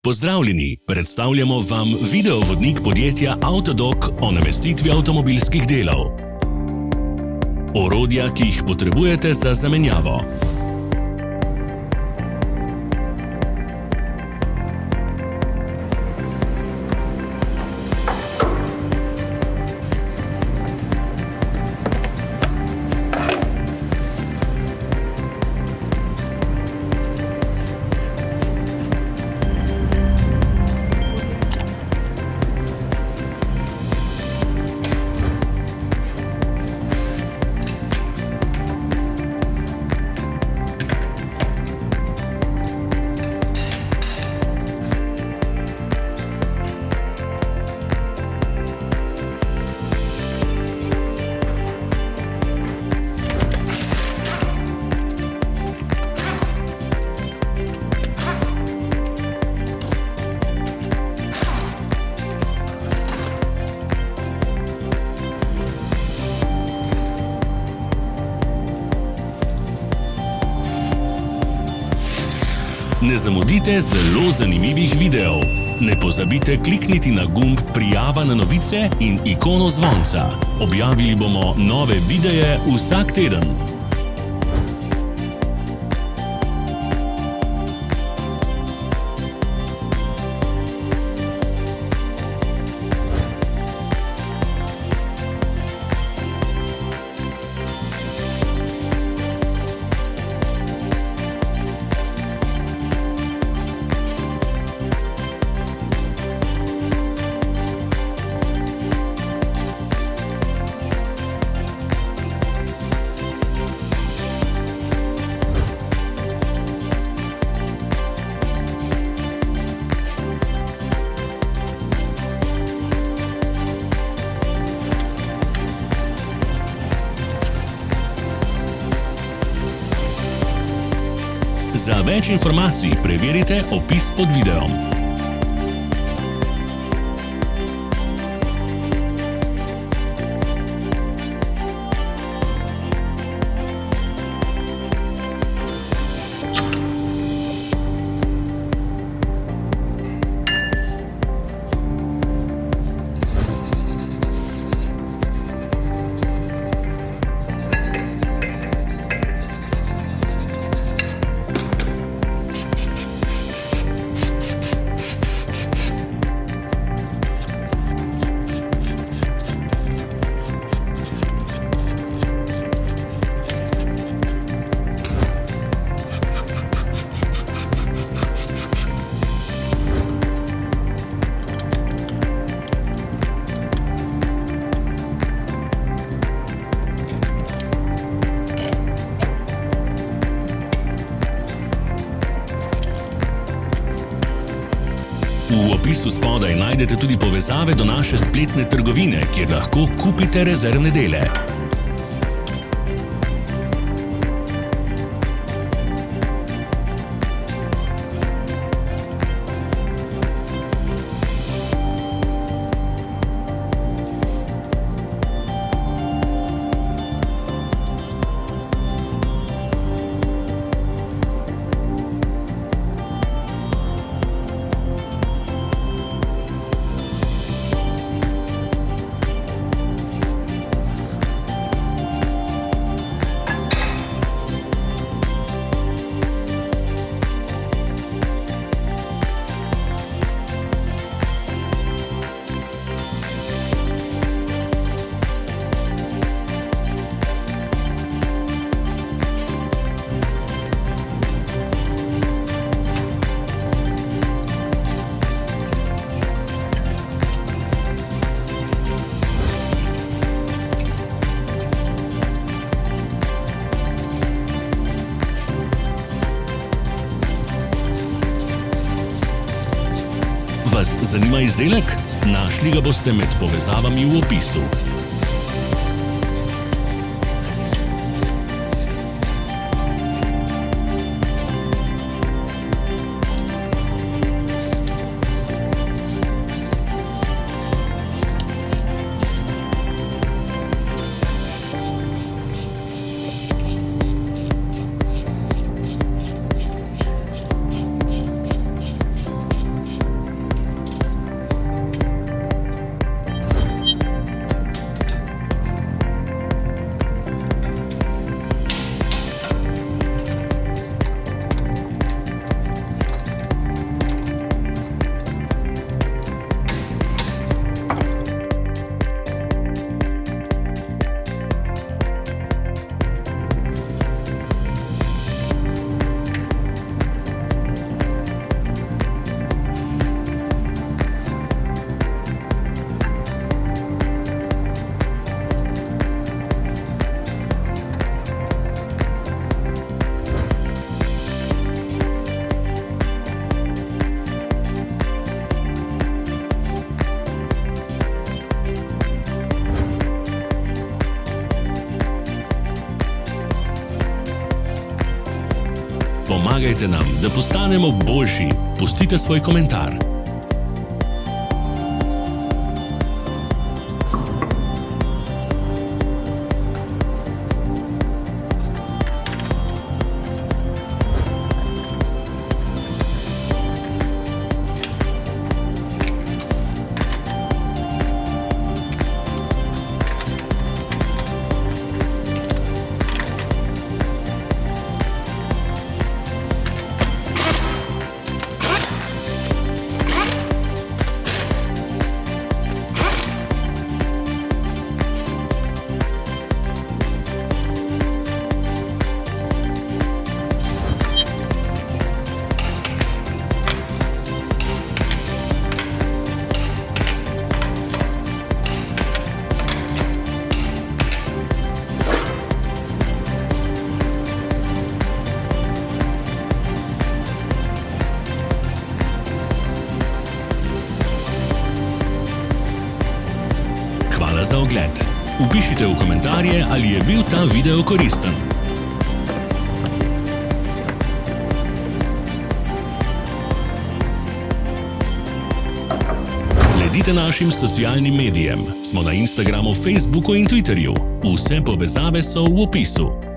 Pozdravljeni, predstavljamo vam videovodnik podjetja Avtodok o namestitvi avtomobilskih delov. Orodja, ki jih potrebujete za zamenjavo. Ne zamudite zelo zanimivih videov. Ne pozabite klikniti na gumb Prijava na novice in ikono zvonca. Objavili bomo nove videe vsak teden. Za več informacij preverite opis pod videom. V opisu spodaj najdete tudi povezave do naše spletne trgovine, kjer lahko kupite rezervne dele. Vas zanima izdelek? Našli ga boste med povezavami v opisu. Pomagajte nam, da postanemo boljši. Pustite svoj komentar. Hvala za ogled. Vpišite v komentarje, ali je bil ta video koristen. Sledite našim socialnim medijem. Smo na Instagramu, Facebooku in Twitterju. Vse povezave so v opisu.